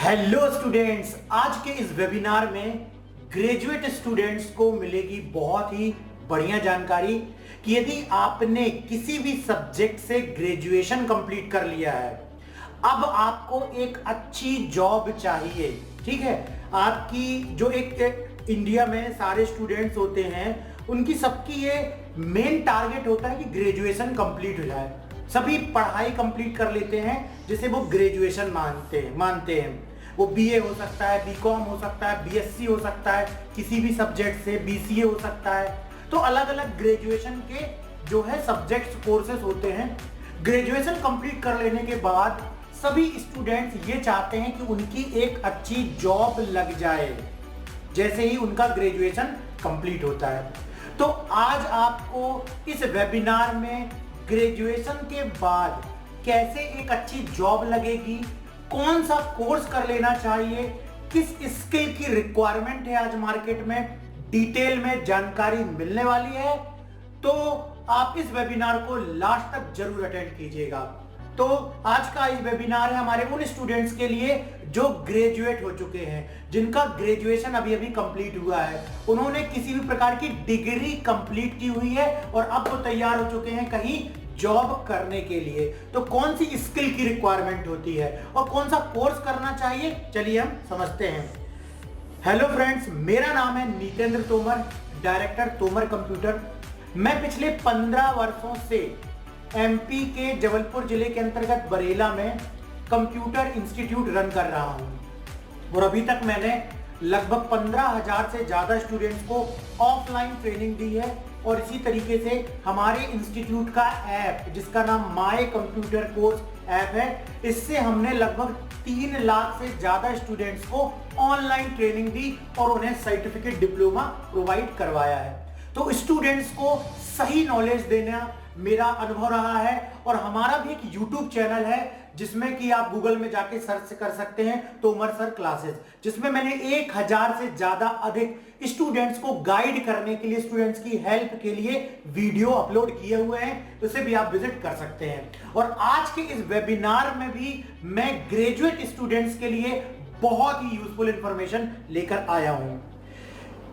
Hello students, आज के इस वेबिनार में ग्रेजुएट स्टूडेंट्स को मिलेगी बहुत ही बढ़िया जानकारी कि यदि आपने किसी भी सब्जेक्ट से ग्रेजुएशन कंप्लीट कर लिया है, अब आपको एक अच्छी जॉब चाहिए। ठीक है, आपकी जो एक इंडिया में सारे स्टूडेंट्स होते हैं, उनकी सबकी ये मेन टारगेट होता है कि ग्रेजुएशन कंप्लीट हो जाए। सभी पढ़ाई कंप्लीट कर लेते हैं जिसे वो ग्रेजुएशन मानते हैं। वो बीए हो सकता है, बीकॉम हो सकता है, बीएससी हो सकता है, किसी भी सब्जेक्ट से बीसीए हो सकता है। तो अलग अलग ग्रेजुएशन के जो है सब्जेक्ट्स कोर्सेज होते हैं। ग्रेजुएशन कंप्लीट कर लेने के बाद सभी स्टूडेंट्स ये चाहते हैं कि उनकी एक अच्छी जॉब लग जाए जैसे ही उनका ग्रेजुएशन कंप्लीट होता है। तो आज आपको इस वेबिनार में ग्रेजुएशन के बाद कैसे एक अच्छी जॉब लगेगी, कौन सा कोर्स कर लेना चाहिए, किस स्किल की रिक्वायरमेंट है आज मार्केट में, डिटेल में जानकारी मिलने वाली है। तो आप इस वेबिनार को लास्ट तक जरूर अटेंड कीजिएगा। तो आज का इस वेबिनार है हमारे उन स्टूडेंट्स के लिए जो ग्रेजुएट हो चुके हैं, जिनका ग्रेजुएशन अभी अभी कंप्लीट हुआ है। उन्होंने किसी भी प्रकार की डिग्री कंप्लीट की हुई है और अब वो तैयार हो चुके हैं कहीं जॉब करने के लिए। तो कौन सी स्किल की रिक्वायरमेंट होती है और कौन सा कोर्स करना चाहिए, चलिए हम समझते हैं। हेलो फ्रेंड्स, मेरा नाम है नितेंद्र तोमर, डायरेक्टर तोमर कंप्यूटर। मैं पिछले 15 वर्षों से एमपी के जबलपुर जिले के अंतर्गत बरेला में कंप्यूटर इंस्टीट्यूट रन कर रहा हूं और अभी तक मैंने लगभग 15,000 से ज्यादा स्टूडेंट्स को ऑफलाइन ट्रेनिंग दी है। और इसी तरीके से हमारे इंस्टीट्यूट का ऐप, जिसका नाम माय कंप्यूटर कोर्स ऐप है, इससे हमने लगभग 3 लाख से ज्यादा स्टूडेंट्स को ऑनलाइन ट्रेनिंग दी और उन्हें सर्टिफिकेट डिप्लोमा प्रोवाइड करवाया है। तो स्टूडेंट्स को सही नॉलेज देना मेरा अनुभव रहा है। और हमारा भी एक यूट्यूब चैनल है जिसमें कि आप गूगल में जाके सर्च कर सकते हैं, तोमर सर क्लासेस, जिसमें मैंने 1000 से ज्यादा अधिक स्टूडेंट्स को गाइड करने के लिए, स्टूडेंट्स की हेल्प के लिए वीडियो अपलोड किए हुए हैं। उसे भी आप विजिट कर सकते हैं। और आज के इस वेबिनार में भी मैं ग्रेजुएट स्टूडेंट्स के लिए बहुत ही यूजफुल इंफॉर्मेशन लेकर आया हूं।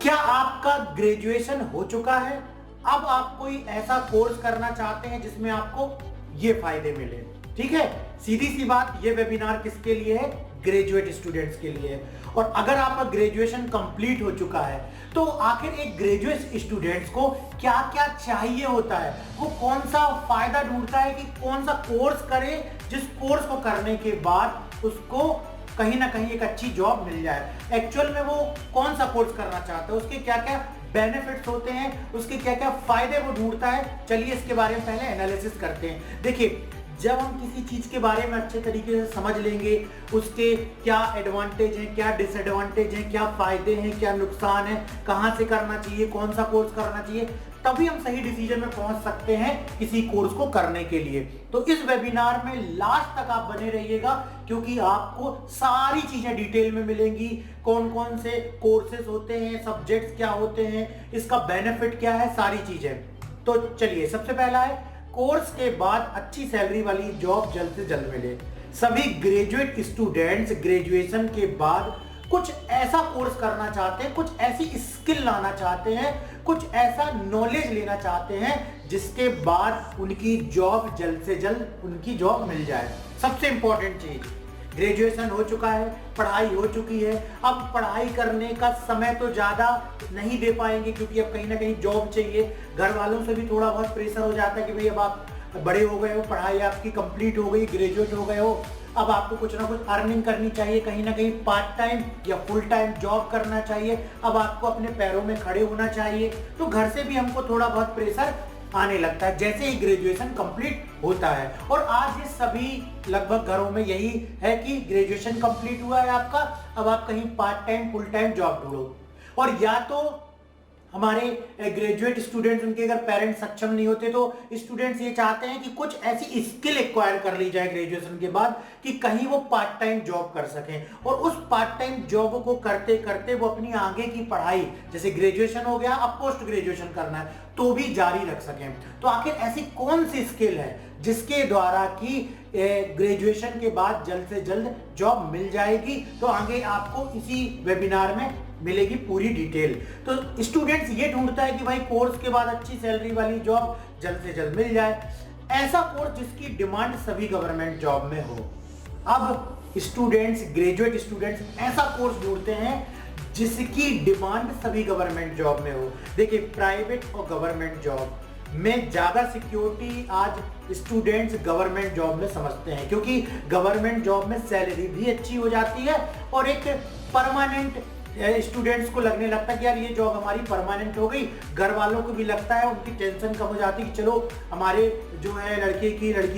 क्या आपका ग्रेजुएशन हो चुका है? अब आप कोई ऐसा कोर्स करना चाहते हैं जिसमें आपको ये फायदे मिले? ठीक है, सीधी सी बात, ये वेबिनार किसके लिए है? ग्रेजुएट स्टूडेंट्स के लिए है। और अगर आपका ग्रेजुएशन कंप्लीट हो चुका है तो आखिर एक ग्रेजुएट स्टूडेंट्स को क्या क्या चाहिए होता है, वो कौन सा फायदा ढूंढता है कि कौन सा कोर्स करे जिस कोर्स को करने के बाद उसको कहीं ना कहीं एक अच्छी जॉब मिल जाए। एक्चुअल में वो कौन सा कोर्स करना चाहता है, उसके क्या क्या बेनिफिट्स होते हैं, उसके क्या क्या फायदे वो ढूंढता है, चलिए इसके बारे में पहले एनालिसिस करते हैं। देखिए, जब हम किसी चीज के बारे में अच्छे तरीके से समझ लेंगे, उसके क्या एडवांटेज हैं, क्या डिसएडवांटेज हैं, क्या फायदे हैं, क्या नुकसान है, कहां से करना चाहिए, कौन सा कोर्स करना चाहिए, तभी हम सही डिसीजन में पहुंच सकते हैं किसी कोर्स को करने के लिए। तो इस वेबिनार में लास्ट तक आप बने रहिएगा, क्योंकि आपको सारी चीजें डिटेल में मिलेंगी। कौन कौन से कोर्सेज होते हैं, सब्जेक्ट्स क्या होते हैं, इसका बेनिफिट क्या है, सारी चीजें। तो चलिए, सबसे पहला है कोर्स के बाद अच्छी सैलरी वाली जॉब जल्द से जल्द मिले। सभी ग्रेजुएट स्टूडेंट्स ग्रेजुएशन के बाद कुछ ऐसा कोर्स करना चाहते हैं, कुछ ऐसी स्किल लाना चाहते हैं, कुछ ऐसा नॉलेज लेना चाहते हैं जिसके बाद उनकी जॉब जल्द से जल्द उनकी जॉब मिल जाए। सबसे इंपॉर्टेंट चीज, ग्रेजुएशन हो चुका है, पढ़ाई हो चुकी है, अब पढ़ाई करने का समय तो ज्यादा नहीं दे पाएंगे क्योंकि अब कहीं ना कहीं जॉब चाहिए। घर वालों से भी थोड़ा बहुत प्रेशर हो जाता है कि भाई अब आप बड़े हो गए हो, पढ़ाई आपकी कंप्लीट हो गई, ग्रेजुएट हो गए हो, अब आपको कुछ ना कुछ अर्निंग करनी चाहिए, कहीं ना कहीं पार्ट टाइम या फुल टाइम जॉब करना चाहिए, अब आपको अपने पैरों में खड़े होना चाहिए। तो घर से भी हमको थोड़ा बहुत प्रेशर आने लगता है जैसे ही ग्रेजुएशन कंप्लीट होता है। और आज ये सभी लगभग घरों में यही है कि ग्रेजुएशन कंप्लीट हुआ है आपका, अब आप कहीं part time full time job ढूंढो। और या तो हमारे ग्रेजुएट स्टूडेंट्स, उनके अगर पेरेंट्स सक्षम नहीं होते तो स्टूडेंट्स ये चाहते हैं कि कुछ ऐसी स्किल एक्वायर कर ली जाए ग्रेजुएशन के बाद कि कहीं वो पार्ट टाइम जॉब कर सकें और उस पार्ट टाइम जॉब को करते करते वो अपनी आगे की पढ़ाई, जैसे ग्रेजुएशन हो गया, अब पोस्ट ग्रेजुएशन करना है, तो भी जारी रख सकें। तो आखिर ऐसी कौन सी स्किल है जिसके द्वारा कि ग्रेजुएशन के बाद जल्द से जल्द जॉब मिल जाएगी। तो आगे आपको इसी वेबिनार में मिलेगी पूरी डिटेल। तो स्टूडेंट्स ये ढूंढता है कि भाई कोर्स के बाद अच्छी सैलरी वाली जॉब जल्द से जल्द मिल जाए, ऐसा कोर्स जिसकी डिमांड सभी गवर्नमेंट जॉब में हो। अब स्टूडेंट्स, ग्रेजुएट स्टूडेंट्स ऐसा कोर्स ढूंढते हैं जिसकी डिमांड सभी गवर्नमेंट जॉब में हो। देखिए, प्राइवेट और गवर्नमेंट जॉब में ज्यादा सिक्योरिटी आज स्टूडेंट्स गवर्नमेंट जॉब में समझते हैं, क्योंकि गवर्नमेंट जॉब में सैलरी भी अच्छी हो जाती है और एक परमानेंट स्टूडेंट्स को लगने लगता है कि यार ये जॉब हमारी परमानेंट हो गई। घर वालों को भी लगता है, उनकी टेंशन कम हो जाती है कि चलो हमारे जो है लड़की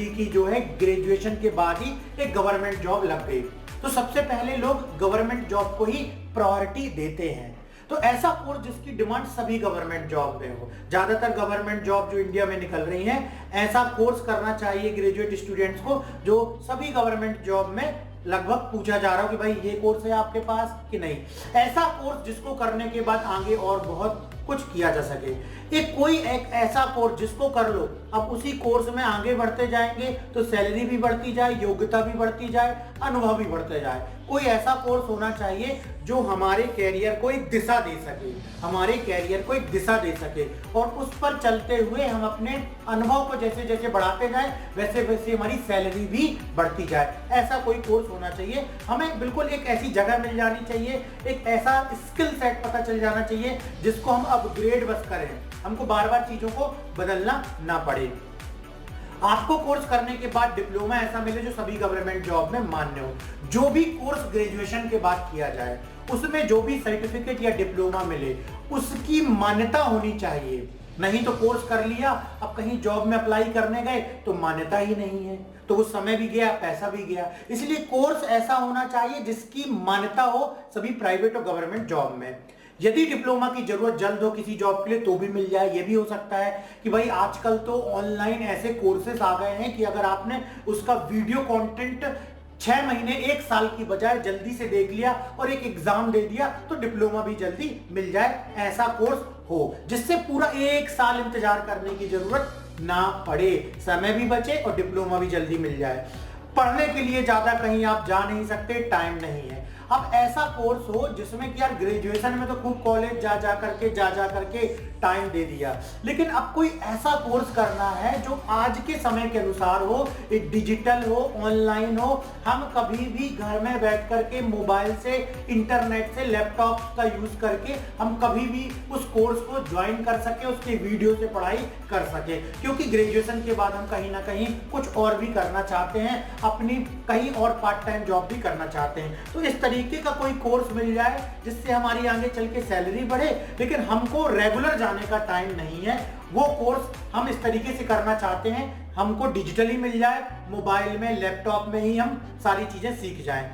की जो है ग्रेजुएशन के बाद ही एक गवर्नमेंट जॉब लग गई। तो सबसे पहले लोग गवर्नमेंट जॉब को ही प्रायोरिटी देते हैं। तो ऐसा कोर्स जिसकी डिमांड सभी गवर्नमेंट जॉब में हो, ज्यादातर गवर्नमेंट जॉब जो इंडिया में निकल रही हैं, ऐसा कोर्स करना चाहिए ग्रेजुएट स्टूडेंट्स को जो सभी गवर्नमेंट जॉब में लगभग पूछा जा रहा हो कि भाई ये कोर्स है आपके पास कि नहीं। ऐसा कोर्स जिसको करने के बाद आगे और बहुत कुछ किया जा सके। एक ऐसा कोर्स जिसको कर लो, अब उसी कोर्स में आगे बढ़ते जाएंगे तो सैलरी भी बढ़ती जाए, योग्यता भी बढ़ती जाए, अनुभव भी बढ़ते जाए। कोई ऐसा कोर्स होना चाहिए जो हमारे कैरियर को एक दिशा दे सके, हमारे कैरियर को एक दिशा दे सके, और उस पर चलते हुए हम अपने अनुभव को जैसे जैसे बढ़ाते जाए वैसे वैसे हमारी सैलरी भी बढ़ती जाए। ऐसा कोई कोर्स होना चाहिए। हमें बिल्कुल एक ऐसी जगह मिल जानी चाहिए, एक ऐसा स्किल सेट पता चल जाना चाहिए जिसको हम अपग्रेड बस करें, हमको बार बार चीजों को बदलना ना पड़े। आपको कोर्स करने के बाद डिप्लोमा ऐसा मिले जो सभी गवर्नमेंट जॉब में मान्य हो। जो भी कोर्स ग्रेजुएशन के बाद किया जाए उसमें जो भी सर्टिफिकेट या डिप्लोमा मिले उसकी मान्यता होनी चाहिए। नहीं तो कोर्स कर लिया, अब कहीं जॉब में अप्लाई करने गए तो मान्यता ही नहीं है, तो वो समय भी गया, पैसा भी गया। इसलिए कोर्स ऐसा होना चाहिए जिसकी मान्यता हो सभी प्राइवेट और गवर्नमेंट जॉब में। यदि डिप्लोमा की जरूरत जल्द हो किसी जॉब के लिए तो भी मिल जाए। ये भी हो सकता है कि भाई आजकल तो ऑनलाइन ऐसे कोर्सेस आ गए हैं कि अगर आपने उसका वीडियो कंटेंट 6 महीने 1 साल की बजाय जल्दी से देख लिया और एक एग्जाम दे दिया तो डिप्लोमा भी जल्दी मिल जाए। ऐसा कोर्स हो जिससे पूरा 1 साल इंतजार करने की जरूरत ना पड़े, समय भी बचे और डिप्लोमा भी जल्दी मिल जाए। पढ़ने के लिए ज्यादा कहीं आप जा नहीं सकते, टाइम नहीं है। अब ऐसा कोर्स हो जिसमें कि यार ग्रेजुएशन में तो खूब कॉलेज जा जा करके टाइम दे दिया, लेकिन अब कोई ऐसा कोर्स करना है जो आज के समय के अनुसार हो, एक डिजिटल हो, ऑनलाइन हो, हम कभी भी घर में बैठ करके मोबाइल से, इंटरनेट से, लैपटॉप का यूज करके हम कभी भी उस कोर्स को ज्वाइन कर सके, उसके वीडियो से पढ़ाई कर सके। क्योंकि ग्रेजुएशन के बाद हम कहीं ना कहीं कुछ और भी करना चाहते हैं, अपनी कहीं और पार्ट टाइम जॉब भी करना चाहते हैं। तो इस तरीके का कोई कोर्स मिल जाए जिससे हमारी आगे चल के सैलरी बढ़े, लेकिन हमको रेगुलर जाने का टाइम नहीं है, वो कोर्स हम इस तरीके से करना चाहते हैं, हमको डिजिटली मिल जाए, मोबाइल में, लैपटॉप में ही हम सारी चीजें सीख जाएं,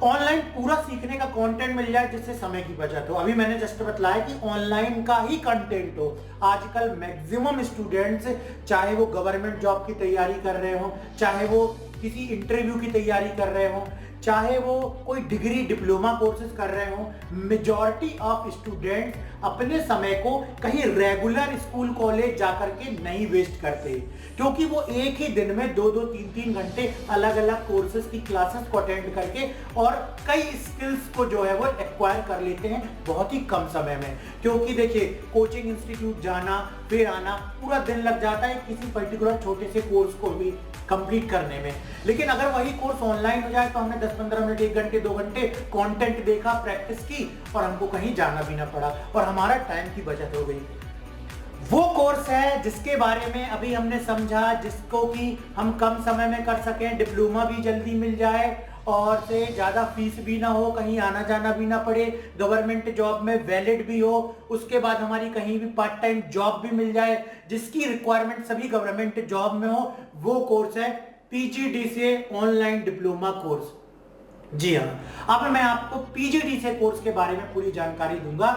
ऑनलाइन पूरा सीखने का कंटेंट मिल जाए जिससे समय की बचत हो। अभी मैंने जस्ट बतलाया कि ऑनलाइन का ही कंटेंट हो। आजकल मैक्सिमम स्टूडेंट्स, चाहे वो गवर्नमेंट जॉब की तैयारी कर रहे हो, चाहे वो किसी इंटरव्यू की तैयारी कर रहे हो, चाहे वो कोई डिग्री डिप्लोमा कोर्सेज कर रहे हो, मेजॉरिटी ऑफ स्टूडेंट अपने समय को कहीं रेगुलर स्कूल कॉलेज जाकर के नहीं वेस्ट करते, क्योंकि वो एक ही दिन में 2-2 3-3 घंटे अलग अलग कोर्सेज की क्लासेस को अटेंड करके और कई स्किल्स को जो है वो एक्वायर कर लेते हैं बहुत ही कम समय में। क्योंकि देखिए, कोचिंग इंस्टीट्यूट जाना फिर आना पूरा दिन लग जाता है किसी पर्टिकुलर छोटे से कोर्स को भी कंप्लीट करने में। लेकिन अगर वही कोर्स ऑनलाइन हो जाए तो हमने 10-15 मिनट, 1 घंटे, 2 घंटे कंटेंट देखा, प्रैक्टिस की और हमको कहीं जाना भी ना पड़ा और हमारा टाइम की बचत हो गई। वो कोर्स है जिसके बारे में अभी हमने समझा, जिसको कि हम कम समय में कर सकें, डिप्लोमा भी जल्दी मिल जाए और से ज़्यादा फीस भी ना हो, कहीं आना जाना भी ना पड़े, गवर्नमेंट जॉब में वैलिड भी हो, उसके बाद हमारी कहीं भी पार्ट टाइम जॉब भी मिल जाए, जिसकी रिक्वायरमेंट सभी गवर्नमेंट जॉब में हो। वो कोर्स है PGDCA ऑनलाइन डिप्लोमा कोर्स। जी हाँ, अब मैं आपको PGDCA कोर्स के बारे में पूरी जानकारी दूंगा।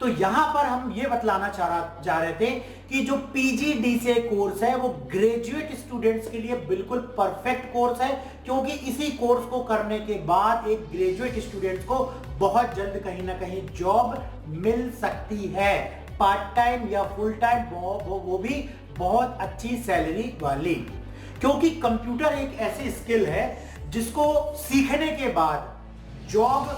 तो यहां पर हम ये बतलाना जा रहे थे कि जो PGDCA कोर्स है वो ग्रेजुएट स्टूडेंट्स के लिए बिल्कुल परफेक्ट कोर्स है, क्योंकि इसी कोर्स को करने के बाद एक ग्रेजुएट स्टूडेंट्स को बहुत जल्द कहीं ना कहीं जॉब मिल सकती है, पार्ट टाइम या फुल टाइम, वो भी बहुत अच्छी सैलरी वाली। क्योंकि कंप्यूटर एक ऐसी स्किल है जिसको सीखने के बाद जॉब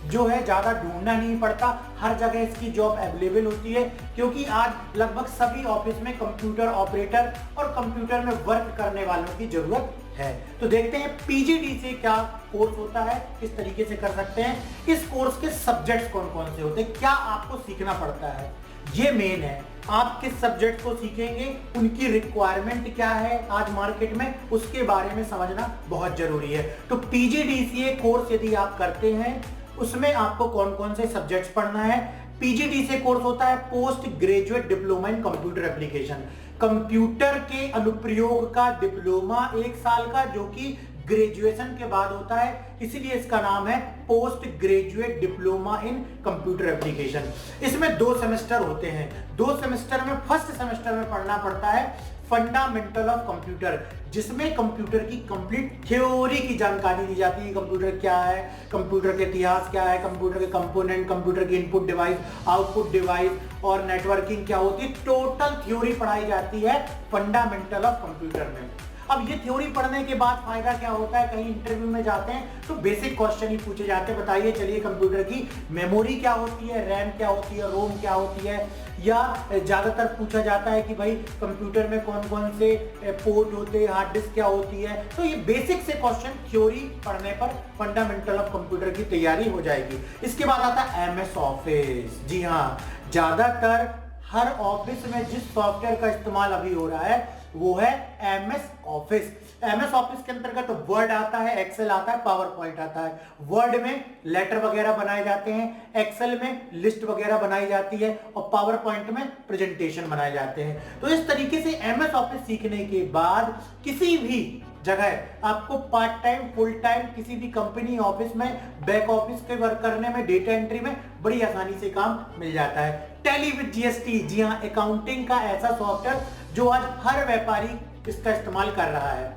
जो है ज्यादा ढूंढना नहीं पड़ता, हर जगह इसकी जॉब अवेलेबल होती है, क्योंकि आज लगभग सभी ऑफिस में कंप्यूटर ऑपरेटर और कंप्यूटर में वर्क करने वालों की जरूरत है। तो देखते हैं पीजीडीसीए क्या कोर्स होता है, किस तरीके से कर सकते हैं, इस कोर्स के सब्जेक्ट्स कौन कौन से होते हैं, क्या आपको सीखना पड़ता है, ये मेन है। आप किस सब्जेक्ट को सीखेंगे, उनकी रिक्वायरमेंट क्या है आज मार्केट में, उसके बारे में समझना बहुत जरूरी है। तो पीजीडीसीए कोर्स यदि आप करते हैं उसमें आपको कौन कौन से सब्जेक्ट्स पढ़ना है। पीजीडीसीए कोर्स होता है post graduate diploma in computer application, computer के अनुप्रयोग का डिप्लोमा 1 साल का, जो कि ग्रेजुएशन के बाद होता है, इसीलिए इसका नाम है post graduate diploma in computer application. इसमें 2 सेमेस्टर होते हैं। 2 सेमेस्टर में फर्स्ट सेमेस्टर में पढ़ना पड़ता है फंडामेंटल ऑफ कंप्यूटर, जिसमें कंप्यूटर की कंप्लीट थ्योरी की जानकारी दी जाती है। कंप्यूटर क्या है, कंप्यूटर के इतिहास क्या है, कंप्यूटर के कंपोनेंट, कंप्यूटर की इनपुट डिवाइस, आउटपुट डिवाइस और नेटवर्किंग क्या होती है, टोटल थ्योरी पढ़ाई जाती है फंडामेंटल ऑफ कंप्यूटर में। अब ये थ्योरी पढ़ने के बाद फायदा क्या होता है, कहीं इंटरव्यू में जाते हैं तो बेसिक क्वेश्चन ही पूछे जाते हैं, बताइए चलिए कंप्यूटर की मेमोरी क्या होती है, रैम क्या होती है, रोम क्या होती है, या ज्यादातर पूछा जाता है कि भाई कंप्यूटर में कौन कौन से पोर्ट होते हैं, हार्ड डिस्क क्या होती है। तो ये बेसिक से क्वेश्चन थ्योरी पढ़ने पर फंडामेंटल ऑफ कंप्यूटर की तैयारी हो जाएगी। इसके बाद आता है एमएस ऑफिस। जी हाँ, ज्यादातर हर ऑफिस में जिस सॉफ्टवेयर का इस्तेमाल अभी हो रहा है वो है एमएस ऑफिस। एमएस ऑफिस के अंतर्गत वर्ड आता है, एक्सेल आता है, पावर पॉइंट आता है। वर्ड में लेटर वगैरह बनाए जाते हैं, एक्सेल में लिस्ट वगैरह बनाई जाती है और पावर पॉइंट में प्रेजेंटेशन बनाए जाते हैं। तो इस तरीके से एमएस ऑफिस सीखने के बाद किसी भी जगह आपको पार्ट टाइम, फुल टाइम, किसी भी कंपनी ऑफिस में, बैक ऑफिस के वर्क करने में, डेटा एंट्री में बड़ी आसानी से काम मिल जाता है। टैली विद जीएसटी, जी हाँ, अकाउंटिंग का ऐसा सॉफ्टवेयर जो आज हर व्यापारी इसका इस्तेमाल कर रहा है।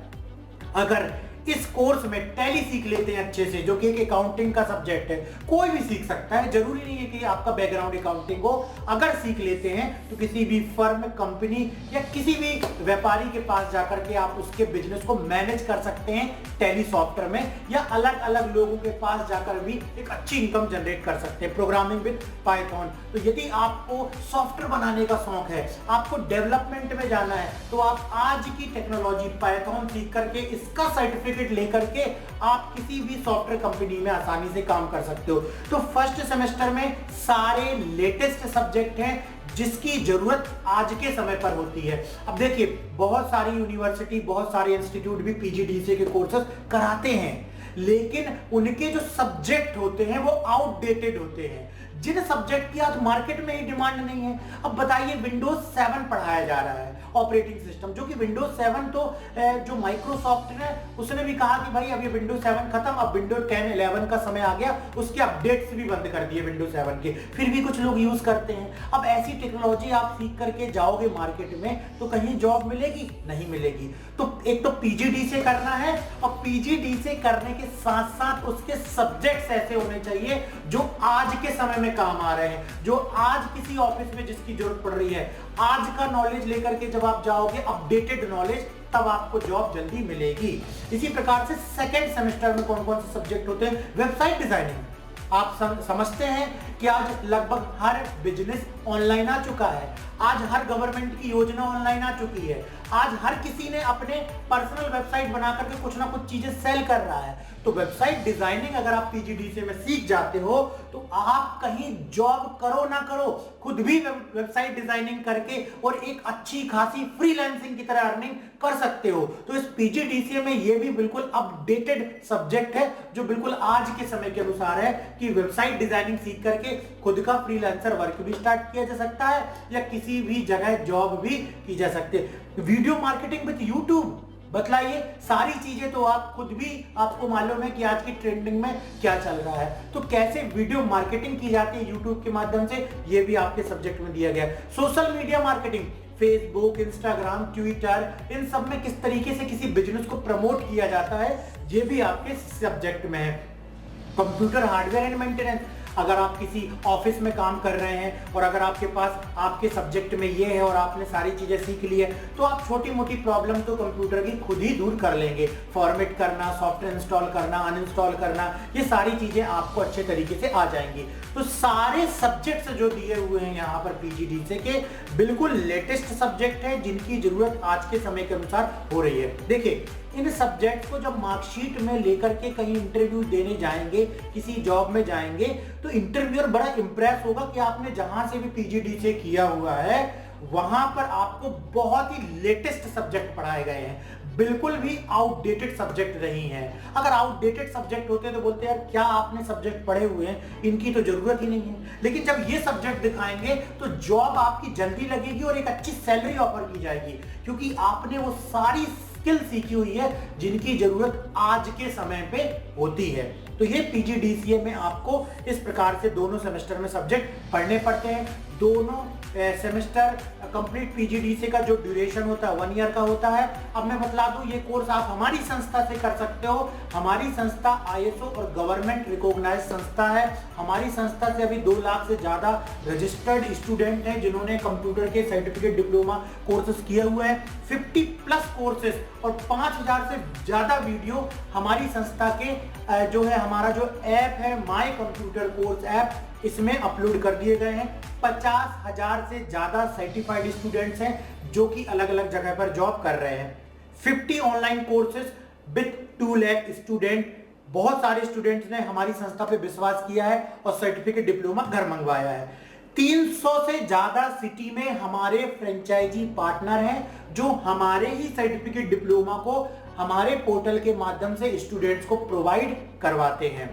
अगर इस कोर्स में टैली सीख लेते हैं अच्छे से, जो कि एक अकाउंटिंग का सब्जेक्ट है, कोई भी सीख सकता है, जरूरी नहीं है कि आपका बैकग्राउंड अकाउंटिंग हो। अगर सीख लेते हैं तो किसी भी फर्म, कंपनी या किसी भी व्यापारी के पास जाकर के आप उसके बिजनेस को मैनेज कर सकते हैं टैली सॉफ्टवेयर में, या अलग अलग लोगों के पास जाकर भी एक अच्छी इनकम जनरेट कर सकते हैं प्रोग्रामिंग विद पाइथन। तो यदि आपको सॉफ्टवेयर बनाने का शौक है, आपको डेवलपमेंट में जाना है, तो आप आज की टेक्नोलॉजी पाइथन सीख करके इसका सर्टिफिकेट लेकर के आप किसी भी सॉफ्टवेयर कंपनी में आसानी से काम कर सकते हो। तो फर्स्ट सेमेस्टर में सारे लेटेस्ट सब्जेक्ट हैं जिसकी जरूरत आज के समय पर होती है। अब देखिए, बहुत सारी यूनिवर्सिटी, बहुत सारे इंस्टीट्यूट भी पीजीडीसीए के कोर्सेज कराते हैं, लेकिन उनके जो सब्जेक्ट होते हैं वो आउटडेटेड होते हैं। जिन सब्जेक्ट की आज मार्केट में ही डिमांड नहीं है। अब बताइए, विंडोज 7 पढ़ाया जा रहा है ऑपरेटिंग सिस्टम, जो कि विंडोज 7 तो जो माइक्रोसॉफ्ट ने उसने भी कहा कि भाई अब ये विंडोज 7 खत्म, अब विंडोज 10, 11 का समय आ गया, उसके अपडेट्स भी बंद कर दिए विंडोज 7 के, फिर भी कुछ लोग यूज करते हैं। अब ऐसी टेक्नोलॉजी आप सीख करके जाओगे मार्केट में तो कहीं जॉब मिलेगी? नहीं मिलेगी। तो एक तो पीजीडीसीए करना है, और पीजीडीसीए करने के साथ साथ उसके सब्जेक्ट्स ऐसे होने चाहिए जो आज के समय में काम आ रहे हैं, जो आज किसी ऑफिस में जिसकी जरूरत पड़ रही है। आज का नॉलेज लेकर के जब आप जाओगे, अपडेटेड नॉलेज, तब आपको जॉब जल्दी मिलेगी। इसी प्रकार से सेकेंड सेमेस्टर में कौन कौन से सब्जेक्ट होते हैं? Website designing. आप समझते हैं कि आज लगभग हर बिजनेस ऑनलाइन आ चुका है, आज हर गवर्नमेंट की योजना ऑनलाइन आ चुकी है, आज हर किसी ने अपने पर्सनल वेबसाइट बना करके कुछ ना कुछ चीजें सेल कर रहा है। तो वेबसाइट डिजाइनिंग अगर आप पीजीडीसीए में सीख जाते हो तो आप कहीं जॉब करो ना करो, खुद भी वेबसाइट डिजाइनिंग करके और एक अच्छी खासी फ्रीलांसिंग की तरह अर्निंग कर सकते हो। तो इस पीजीडीसीए में ये भी बिल्कुल अपडेटेड सब्जेक्ट है, जो बिल्कुल आज के समय के अनुसार है कि वेबसाइट डिजाइनिंग सीख करके खुद का फ्रीलांसर वर्क भी स्टार्ट किया जा सकता है, या किसी भी जगह जॉब भी की जा सकती है। वीडियो मार्केटिंग विद यूट्यूब, बतलाइए, सारी चीजें तो आप खुद भी, आपको मालूम है कि आज की ट्रेंडिंग में क्या चल रहा है। तो कैसे वीडियो मार्केटिंग की जाती है यूट्यूब के माध्यम से, ये भी आपके सब्जेक्ट में दिया गया है। Social media marketing, Facebook, Instagram, Twitter, इन सब में किस तरीके से किसी बिजनेस को प्रमोट किया जाता है, ये भी आपके सब्जेक्ट में है। कंप्यूटर हार्डवेयर एंड मेंटेनेंस, अगर आप किसी ऑफिस में काम कर रहे हैं और अगर आपके पास आपके सब्जेक्ट में ये है और आपने सारी चीजें सीख ली है, तो आप छोटी मोटी प्रॉब्लम तो कंप्यूटर की खुद ही दूर कर लेंगे। फॉर्मेट करना, सॉफ्टवेयर इंस्टॉल करना, अनइंस्टॉल करना, ये सारी चीजें आपको अच्छे तरीके से आ जाएंगी। तो सारे सब्जेक्ट्स जो दिए हुए हैं यहाँ पर पीजीडीसीए के बिल्कुल लेटेस्ट सब्जेक्ट है, जिनकी जरूरत आज के समय के अनुसार हो रही है। देखिए, इन सब्जेक्ट को जब मार्कशीट में लेकर के कहीं इंटरव्यू देने जाएंगे, किसी जॉब में जाएंगे, तो इंटरव्यूअर बड़ा इंप्रेस होगा कि आपने जहां से भी पीजीडीसीए किया हुआ है वहां पर आपको बहुत ही लेटेस्ट सब्जेक्ट पढ़ाए गए हैं, बिल्कुल भी आउटडेटेड सब्जेक्ट नहीं है। अगर आउटडेटेड सब्जेक्ट होते तो बोलते यार क्या आपने सब्जेक्ट पढ़े हुए हैं, इनकी तो जरूरत ही नहीं है। लेकिन जब ये सब्जेक्ट दिखाएंगे तो जॉब आपकी जल्दी लगेगी और एक अच्छी सैलरी ऑफर की जाएगी, क्योंकि आपने वो सारी स्किल सीखी हुई है जिनकी जरूरत आज के समय पे होती है। तो ये पीजीडीसीए में आपको इस प्रकार से दोनों सेमेस्टर में सब्जेक्ट पढ़ने पड़ते हैं। दोनों सेमेस्टर कंप्लीट पीजीडीसीए का जो ड्यूरेशन होता है 1 ईयर का होता है। अब मैं बतला दूं, ये कोर्स आप हमारी संस्था से कर सकते हो। हमारी संस्था आईएसओ और गवर्नमेंट रिकॉग्नाइज्ड संस्था है। हमारी संस्था से अभी 2 लाख से ज्यादा रजिस्टर्ड स्टूडेंट हैं जिन्होंने कंप्यूटर के सर्टिफिकेट डिप्लोमा कोर्सेज किए हुए हैं। 50+ कोर्सेज और 5000 से ज्यादा वीडियो हमारी संस्था के जो है हमारा जो ऐप है माय कंप्यूटर कोर्स ऐप, इसमें अपलोड कर दिए गए हैं। 50,000 से ज्यादा सर्टिफाइड स्टूडेंट्स हैं जो कि अलग अलग जगह पर जॉब कर रहे हैं। 50 online courses with 2 lakh student. बहुत सारे स्टूडेंट्स ने हमारी संस्था पे विश्वास किया है और सर्टिफिकेट डिप्लोमा घर मंगवाया है। 300 से ज्यादा सिटी में हमारे फ्रेंचाइजी पार्टनर हैं जो हमारे ही सर्टिफिकेट डिप्लोमा को हमारे पोर्टल के माध्यम से स्टूडेंट्स को प्रोवाइड करवाते हैं।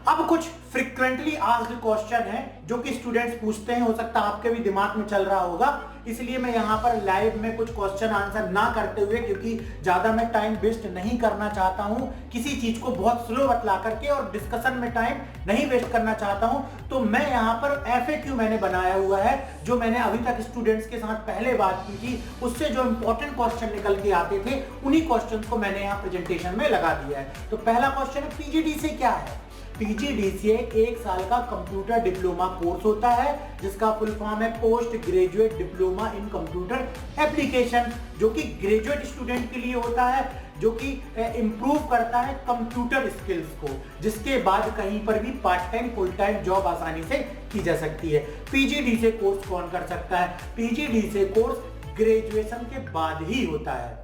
अब कुछ फ्रीक्वेंटली आस्क्ड क्वेश्चन है जो कि स्टूडेंट्स पूछते हैं, हो सकता है आपके भी दिमाग में चल रहा होगा, इसलिए मैं यहाँ पर लाइव में कुछ क्वेश्चन आंसर ना करते हुए, क्योंकि ज्यादा मैं टाइम वेस्ट नहीं करना चाहता हूँ, किसी चीज को बहुत स्लो बतला करके और डिस्कशन में टाइम नहीं वेस्ट करना चाहता हूँ, तो मैं यहाँ पर FAQ मैंने बनाया हुआ है जो मैंने अभी तक स्टूडेंट्स के साथ पहले बात की थी, उससे जो इंपॉर्टेंट क्वेश्चन निकल के आते थे उन्हीं क्वेश्चन को मैंने यहाँ प्रेजेंटेशन में लगा दिया है। तो पहला क्वेश्चन है, पीजीडीसीए क्या है? पीजीडीसीए 1 साल का कंप्यूटर डिप्लोमा कोर्स होता है जिसका फुल फॉर्म है post graduate diploma in computer application, जो कि ग्रेजुएट स्टूडेंट के लिए होता है, जो कि इंप्रूव करता है कंप्यूटर स्किल्स को, जिसके बाद कहीं पर भी part time full time job आसानी से की जा सकती है। पीजीडीसीए कोर्स कौन कर सकता है? पीजीडीसीए कोर्स ग्रेजुएशन के बाद ही होता है,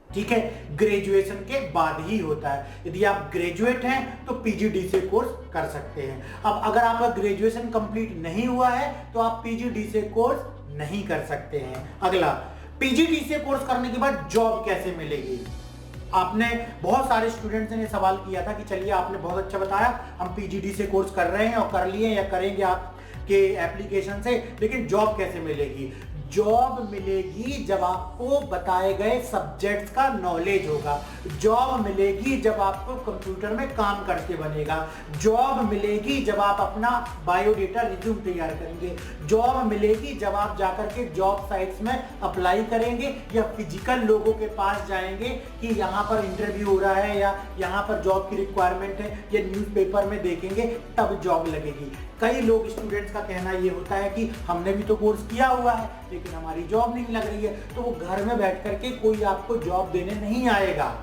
ठीक है, ग्रेजुएशन के बाद ही होता है। यदि आप ग्रेजुएट हैं तो पीजीडीसीए कोर्स कर सकते हैं। अब अगर आपका ग्रेजुएशन कंप्लीट नहीं हुआ है तो आप पीजीडीसीए कोर्स नहीं कर सकते हैं। अगला, पीजीडीसीए कोर्स करने के बाद जॉब कैसे मिलेगी? आपने बहुत सारे स्टूडेंट्स ने सवाल किया था कि चलिए आपने बहुत अच्छा बताया, हम पीजीडीसीए कोर्स कर रहे हैं और कर लिए या करेंगे आपके एप्लीकेशन से, लेकिन जॉब कैसे मिलेगी? जॉब मिलेगी जब आपको बताए गए सब्जेक्ट्स का नॉलेज होगा। जॉब मिलेगी जब आपको कंप्यूटर में काम करके बनेगा। जॉब मिलेगी जब आप अपना बायोडेटा रिज्यूम तैयार करेंगे। जॉब मिलेगी जब आप जाकर के जॉब साइट्स में अप्लाई करेंगे या फिजिकल लोगों के पास जाएंगे कि यहाँ पर इंटरव्यू हो रहा है या यहाँ पर जॉब की रिक्वायरमेंट है, या न्यूज़पेपर में देखेंगे, तब जॉब लगेगी। कई लोग स्टूडेंट्स का कहना ये होता है कि हमने भी तो कोर्स किया हुआ है लेकिन हमारी जॉब नहीं लग रही है, तो वो घर में बैठ करके कोई आपको जॉब देने नहीं आएगा।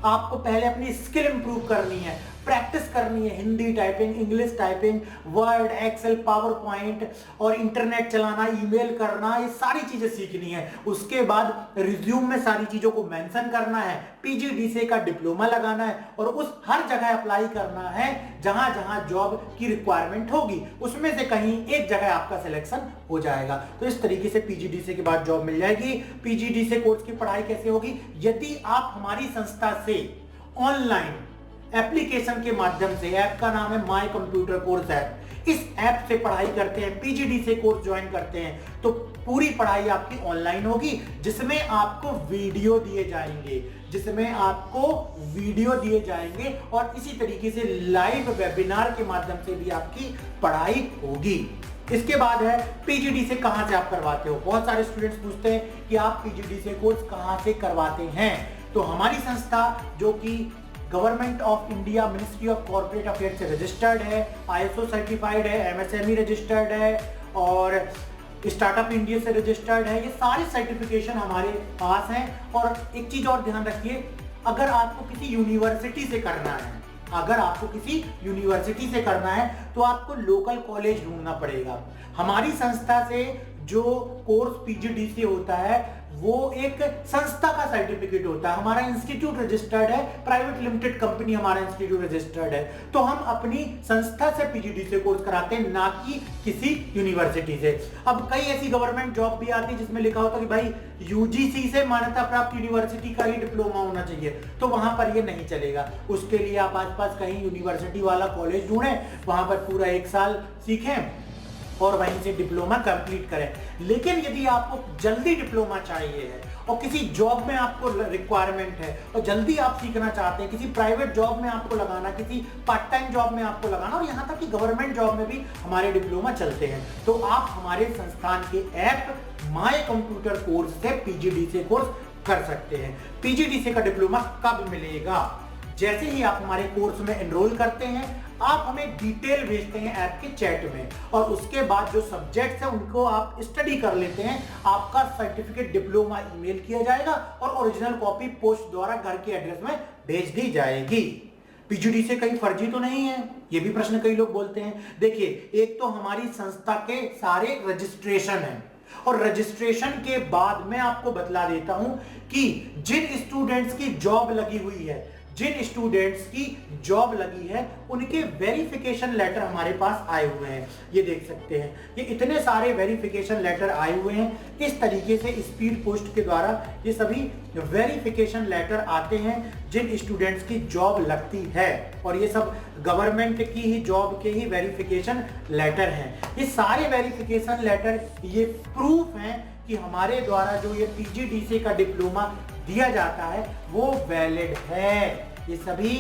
आपको पहले अपनी स्किल इंप्रूव करनी है, प्रैक्टिस करनी है, Hindi typing, English typing, Word, Excel, PowerPoint और इंटरनेट चलाना, ईमेल करना, ये सारी चीजें सीखनी है। उसके बाद रिज्यूम में सारी चीजों को मेंशन करना है, पीजीडीसीए का डिप्लोमा लगाना है और उस हर जगह अप्लाई करना है जहां जहां जॉब की रिक्वायरमेंट होगी, उसमें से कहीं एक जगह आपका सिलेक्शन हो जाएगा। तो इस तरीके से पीजीडीसीए के बाद जॉब मिल जाएगी। पीजीडीसीए कोर्स की पढ़ाई कैसे होगी? यदि आप हमारी संस्था से ऑनलाइन एप्लीकेशन के माध्यम से, ऐप का नाम है माय कंप्यूटर कोर्स ऐप, इस ऐप से पढ़ाई करते हैं, पीजीडीसीए कोर्स ज्वाइन करते हैं, तो पूरी पढ़ाई आपकी ऑनलाइन होगी, जिसमें आपको वीडियो दिए जाएंगे, और इसी तरीके से लाइव वेबिनार के माध्यम से भी आपकी पढ़ाई होगी। इसके बाद है पीजीडीसीए कहां से आप करवाते हो? बहुत सारे स्टूडेंट्स पूछते हैं कि आप पीजीडीसीए कोर्स कहां से करवाते हैं? तो हमारी संस्था जो कि government of India ministry of corporate affairs से रजिस्टर्ड है, ISO सर्टिफाइड है, MSME रजिस्टर्ड है और स्टार्टअप इंडिया से रजिस्टर्ड है। ये सारे सर्टिफिकेशन हमारे पास हैं। और एक चीज और ध्यान रखिए, अगर आपको किसी यूनिवर्सिटी से करना है, अगर आपको किसी यूनिवर्सिटी से करना है तो आपको लोकल कॉलेज ढूंढना पड़ेगा। हमारी संस्था से जो कोर्स PGDC होता है वो एक संस्था का सर्टिफिकेट होता है। हमारा इंस्टीट्यूट रजिस्टर्ड है, प्राइवेट लिमिटेड कंपनी हमारा इंस्टीट्यूट रजिस्टर्ड है, तो हम अपनी संस्था से PGDC कोर्स कराते हैं, ना कि किसी यूनिवर्सिटी से। अब कई ऐसी गवर्नमेंट जॉब भी आती है जिसमें लिखा होता है कि भाई UGC से मान्यता प्राप्त यूनिवर्सिटी का ही डिप्लोमा होना चाहिए, तो वहां पर ये नहीं चलेगा। उसके लिए आप आसपास कहीं यूनिवर्सिटी वाला कॉलेज ढूंढें, वहां पर पूरा 1 साल सीखें और वहीं से डिप्लोमा कंप्लीट करें। लेकिन यदि आपको जल्दी डिप्लोमा चाहिए है और किसी जॉब में आपको रिक्वायरमेंट है और जल्दी आप सीखना चाहते हैं, किसी प्राइवेट जॉब में आपको लगाना, किसी पार्ट टाइम जॉब में आपको लगाना और यहाँ तक कि गवर्नमेंट जॉब में भी हमारे डिप्लोमा चलते हैं, तो आप हमारे संस्थान के ऐप माय कंप्यूटर कोर्स से PGDC कोर्स कर सकते हैं। PGDC का डिप्लोमा कब मिलेगा? जैसे ही आप हमारे कोर्स में एनरोल करते हैं, आप हमें डिटेल भेजते हैं ऐप के चैट में और उसके बाद जो सब्जेक्ट्स हैं उनको आप स्टडी कर लेते हैं, आपका सर्टिफिकेट डिप्लोमा ईमेल किया जाएगा और ओरिजिनल कॉपी पोस्ट द्वारा घर के एड्रेस में भेज दी जाएगी। PGDC कहीं फर्जी तो नहीं है, ये भी प्रश्न कई लोग बोलते हैं। देखिए, एक तो हमारी संस्था के सारे रजिस्ट्रेशन हैं और रजिस्ट्रेशन के बाद मैं आपको बतला देता हूं कि जिन स्टूडेंट्स की जॉब लगी हुई है, जिन स्टूडेंट्स की जॉब लगी है, उनके वेरिफिकेशन लेटर हमारे पास आए हुए हैं। ये देख सकते हैं, ये इतने सारे वेरिफिकेशन लेटर आए हुए हैं। इस तरीके से स्पीड पोस्ट के द्वारा ये सभी वेरिफिकेशन लेटर आते हैं जिन स्टूडेंट्स की जॉब लगती है, और ये सब गवर्नमेंट की ही जॉब के ही वेरिफिकेशन लेटर हैं। ये सारे वेरिफिकेशन लेटर ये प्रूफ हैं कि हमारे द्वारा जो ये PGDC का डिप्लोमा दिया जाता है वो वैलिड है। ये सभी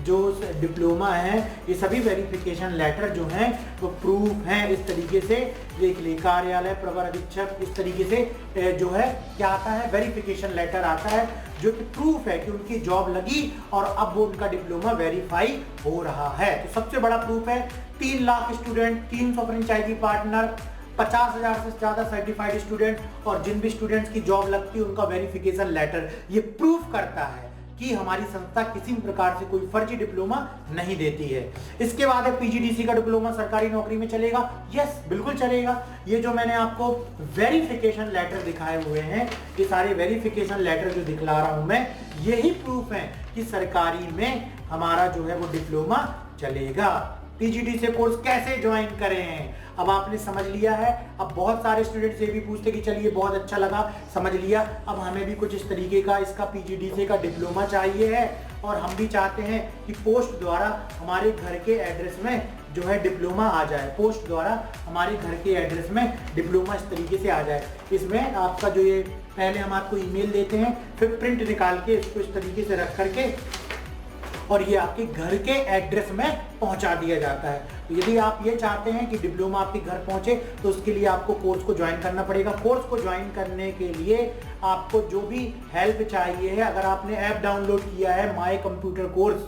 जो डिप्लोमा है, ये सभी वेरिफिकेशन लेटर जो हैं वो प्रूफ हैं। इस तरीके से देख ली, कार्यालय प्रवर अधीक्षक, इस तरीके से जो है क्या आता है, वेरिफिकेशन लेटर आता है जो कि प्रूफ है कि उनकी जॉब लगी और अब वो उनका डिप्लोमा वेरीफाई हो रहा है। तो सबसे बड़ा प्रूफ है 3 लाख स्टूडेंट, 300 फ्रेंचाइजी पार्टनर, 50,000 से ज्यादा सर्टिफाइड स्टूडेंट और जिन भी स्टूडेंट्स की जॉब लगती है उनका वेरिफिकेशन लेटर, ये प्रूफ करता है कि हमारी संस्था किसी भी प्रकार से कोई फर्जी डिप्लोमा नहीं देती है। इसके बाद है PGDC का डिप्लोमा सरकारी नौकरी में चलेगा? यस, बिल्कुल चलेगा। ये जो मैंने आपको वेरिफिकेशन लेटर दिखाए हुए हैं, ये सारे वेरिफिकेशन लेटर जो दिखला रहा हूं मैं, यही प्रूफ है कि सरकारी में हमारा जो है वो डिप्लोमा चलेगा। PGDC कोर्स कैसे ज्वाइन करें, अब आपने समझ लिया है। अब बहुत सारे स्टूडेंट्स ये भी पूछते कि चलिए बहुत अच्छा लगा, समझ लिया, अब हमें भी कुछ इस तरीके का इसका PGDC का डिप्लोमा चाहिए है और हम भी चाहते हैं कि पोस्ट द्वारा हमारे घर के एड्रेस में जो है डिप्लोमा आ जाए, पोस्ट द्वारा हमारे घर के एड्रेस में डिप्लोमा इस तरीके से आ जाए। इसमें आपका जो ये पहले हम आपको ईमेल देते हैं, फिर प्रिंट निकाल के इसको इस तरीके से रख करके और ये आपके घर के एड्रेस में पहुंचा दिया जाता है। तो यदि आप ये चाहते हैं कि डिप्लोमा आपके घर पहुंचे तो उसके लिए आपको कोर्स को ज्वाइन करना पड़ेगा। कोर्स को ज्वाइन करने के लिए आपको जो भी हेल्प चाहिए है, अगर आपने ऐप डाउनलोड किया है माय कंप्यूटर कोर्स,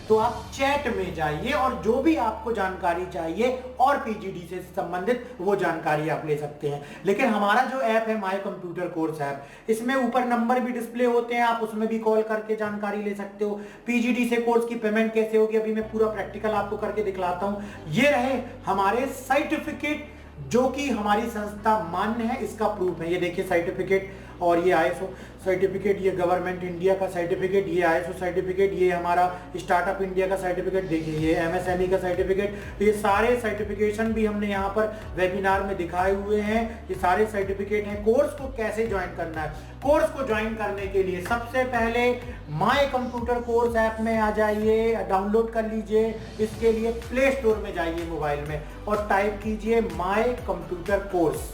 तो आप चैट में जाइए और जो भी आपको जानकारी चाहिए और PGDC से संबंधित वो जानकारी आप ले सकते हैं। लेकिन हमारा जो ऐप है माय कंप्यूटर कोर्स ऐप, इसमें ऊपर नंबर भी डिस्प्ले होते हैं, आप उसमें भी कॉल करके जानकारी ले सकते हो। PGDC कोर्स की पेमेंट कैसे होगी अभी मैं पूरा प्रैक्टिकल आपको करके दिखलाता हूं। ये रहे हमारे सर्टिफिकेट जो कि हमारी संस्था मान्य है, इसका प्रूफ है। ये देखिए सर्टिफिकेट, और ये ISO सर्टिफिकेट, ये गवर्नमेंट इंडिया का सर्टिफिकेट, ये ISO सर्टिफिकेट, ये हमारा स्टार्टअप इंडिया का सर्टिफिकेट, देखिए ये MSME का सर्टिफिकेट। तो ये सारे सर्टिफिकेशन भी हमने यहाँ पर वेबिनार में दिखाए हुए हैं, ये सारे सर्टिफिकेट हैं। कोर्स को कैसे ज्वाइन करना है, कोर्स को ज्वाइन करने के लिए सबसे पहले माय कंप्यूटर कोर्स ऐप में आ जाइए, डाउनलोड कर लीजिए। इसके लिए प्ले स्टोर में जाइए मोबाइल में और टाइप कीजिए माय कंप्यूटर कोर्स।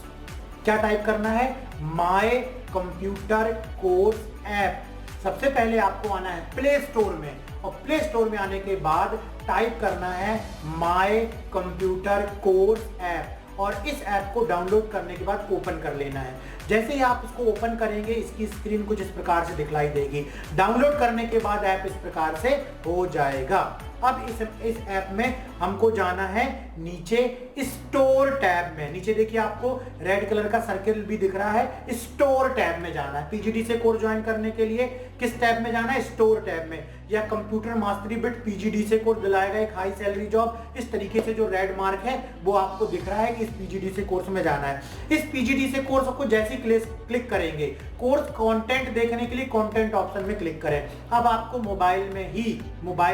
क्या टाइप करना है? My computer course app. सबसे पहले आपको आना है प्ले स्टोर में और प्ले स्टोर में आने के बाद टाइप करना है माय कंप्यूटर कोर्स ऐप और इस ऐप को डाउनलोड करने के बाद ओपन कर लेना है। जैसे ही आप इसको ओपन करेंगे इसकी स्क्रीन कुछ इस प्रकार से दिखलाई देगी। डाउनलोड करने के बाद ऐप इस प्रकार से हो जाएगा। अब इस ऐप में हमको जाना है नीचे स्टोर टैब में। नीचे देखिए आपको रेड कलर का सर्किल भी दिख रहा है, स्टोर टैब में जाना है। पीजीडी से कोर्स ज्वाइन करने के लिए किस टैब में जाना है? स्टोर टैब में। या कंप्यूटर मास्टरी बिट पीजीडी से कोर्स दिलाएगा एक हाई सैलरी जॉब। इस तरीके से जो रेड मार्क है वो आपको दिख रहा है कि इस पीजीडी से कोर्स में जाना है। इस पीजीडी से कोर्स को जैसे ही क्लिक करेंगे, कोर्स कंटेंट देखने के लिए कंटेंट ऑप्शन में क्लिक करें। अब आपको मोबाइल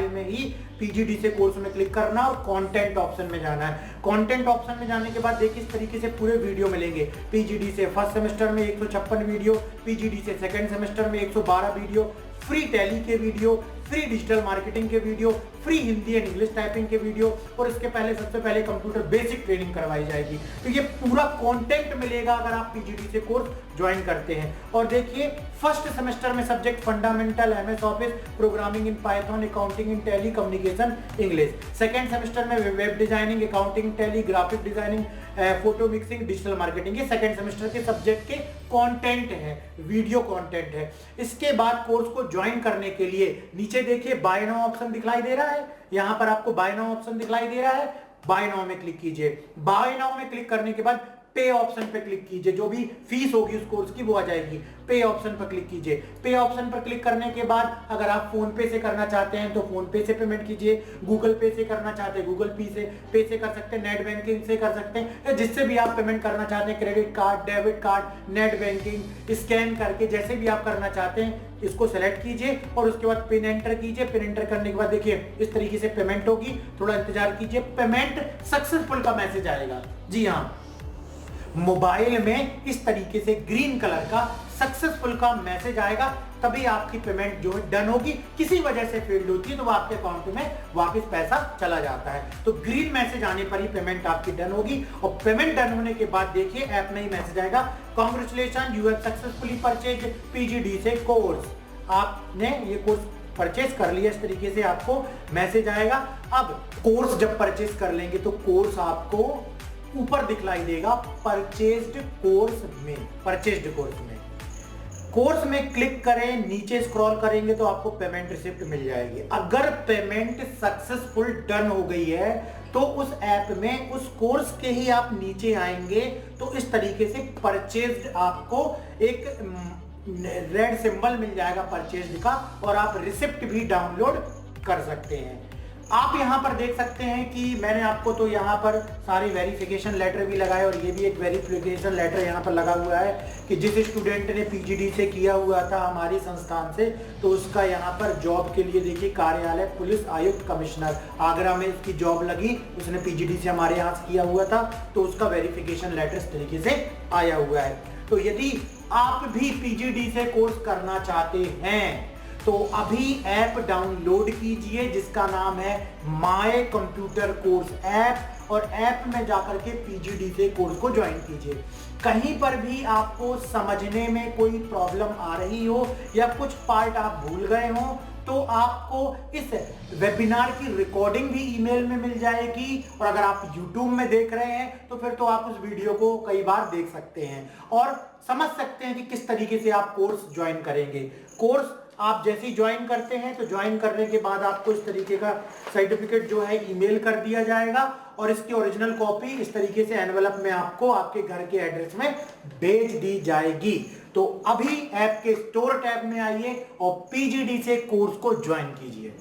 में ही पीजीडी से कोर्स में क्लिक करना और कंटेंट ऑप्शन में जाना है। कंटेंट ऑप्शन में जाने के बाद देखिए इस तरीके से पूरे वीडियो मिलेंगे। पीजीडी से फर्स्ट सेमेस्टर में 156 वीडियो, पीजीडी से सेकंड सेमेस्टर में 112 वीडियो, फ्री टैली के वीडियो, फ्री डिजिटल मार्केटिंग के video, free Hindi and English typing के वीडियो, और इसके पहले सबसे पहले कंप्यूटर बेसिक ट्रेनिंग करवाई जाएगी। तो ये पूरा कंटेंट मिलेगा अगर आप पीजीडी से कोर्स ज्वाइन करते हैं। और देखिए फर्स्ट सेमेस्टर में subject fundamental MS office, programming in Python, accounting in Tally, communication English. Second semester में web designing, accounting Tally, graphic designing, photo mixing, digital marketing. ये सेकंड सेमेस्टर के subject के content है, वीडियो कंटेंट है। इसके बाद course को join करने के लिए नीचे देखिए बाय नाउ ऑप्शन दिखलाई दे रहा है। यहां पर आपको बाय नाउ ऑप्शन दिखलाई दे रहा है। बाय नाउ में क्लिक कीजिए। बाय नाउ में क्लिक करने के बाद पे ऑप्शन पे क्लिक कीजिए। जो भी फीस होगी उस कोर्स की वो आ जाएगी। पे ऑप्शन पर क्लिक कीजिए। पे ऑप्शन पर क्लिक करने के बाद अगर आप फोन पे से करना चाहते हैं तो फोन पे से पेमेंट कीजिए। गूगल पे से करना चाहते हैं गूगल पे से कर सकते हैं, नेट बैंकिंग से कर सकते हैं, या जिससे भी आप पेमेंट करना चाहते हैं, credit card, debit card, net banking, scan करके जैसे भी आप करना चाहते हैं इसको सेलेक्ट कीजिए और उसके बाद पिन एंटर कीजिए। पिन एंटर करने के बाद देखिए इस तरीके से पेमेंट होगी। थोड़ा इंतजार कीजिए, पेमेंट सक्सेसफुल का मैसेज आएगा। जी हाँ, मोबाइल में इस तरीके से ग्रीन कलर का सक्सेसफुल का मैसेज आएगा, तभी आपकी पेमेंट जो है डन होगी। किसी वजह से फेल्ड होती है तो आपके अकाउंट में वापस पैसा चला जाता है। तो ग्रीन मैसेज आने पर ही पेमेंट आपकी डन होगी। और पेमेंट डन होने के बाद देखिए ऐप में ही मैसेज आएगा, congratulation you have successfully purchased PGD से कोर्स। आपने ये कोर्स परचेज कर लिया, इस तरीके से आपको मैसेज आएगा। अब कोर्स जब परचेज कर लेंगे तो कोर्स आपको ऊपर दिखलाई देगा परचेज्ड कोर्स में। कोर्स में क्लिक करें, नीचे स्क्रॉल करेंगे तो आपको पेमेंट रिसिप्ट मिल जाएगी। अगर पेमेंट सक्सेसफुल डन हो गई है तो उस ऐप में उस कोर्स के ही आप नीचे आएंगे तो इस तरीके से परचेज्ड आपको एक रेड सिंबल मिल जाएगा परचेज्ड का, और आप रिसिप्ट भी डाउनलोड कर सकते हैं। आप यहां पर देख सकते हैं कि मैंने आपको तो यहां पर सारी वेरिफिकेशन लेटर भी लगाए, और ये भी एक वेरिफिकेशन लेटर यहां पर लगा हुआ है कि जिस स्टूडेंट ने पीजीडी से किया हुआ था हमारी संस्थान से, तो उसका यहां पर जॉब के लिए देखिए कार्यालय पुलिस आयुक्त कमिश्नर आगरा में इसकी जॉब लगी, उसने पीजीडी से हमारे यहाँ किया हुआ था, तो उसका वेरिफिकेशन लेटर इस तरीके से आया हुआ है। तो यदि आप भी पीजीडी से कोर्स करना चाहते हैं तो अभी ऐप डाउनलोड कीजिए जिसका नाम है माय कंप्यूटर कोर्स ऐप, और ऐप में जाकर के पीजीडी से कोर्स को ज्वाइन कीजिए। कहीं पर भी आपको समझने में कोई प्रॉब्लम आ रही हो या कुछ पार्ट आप भूल गए हो तो आपको इस वेबिनार की रिकॉर्डिंग भी ईमेल में मिल जाएगी, और अगर आप YouTube में देख रहे हैं तो फिर तो आप उस वीडियो को कई बार देख सकते हैं और समझ सकते हैं कि किस तरीके से आप कोर्स ज्वाइन करेंगे। कोर्स आप जैसे ही ज्वाइन करते हैं तो ज्वाइन करने के बाद आपको इस तरीके का सर्टिफिकेट जो है ईमेल कर दिया जाएगा, और इसकी ओरिजिनल कॉपी इस तरीके से एनवेलप में आपको आपके घर के एड्रेस में भेज दी जाएगी। तो अभी ऐप के स्टोर टैब में आइए और पीजीडी से कोर्स को ज्वाइन कीजिए।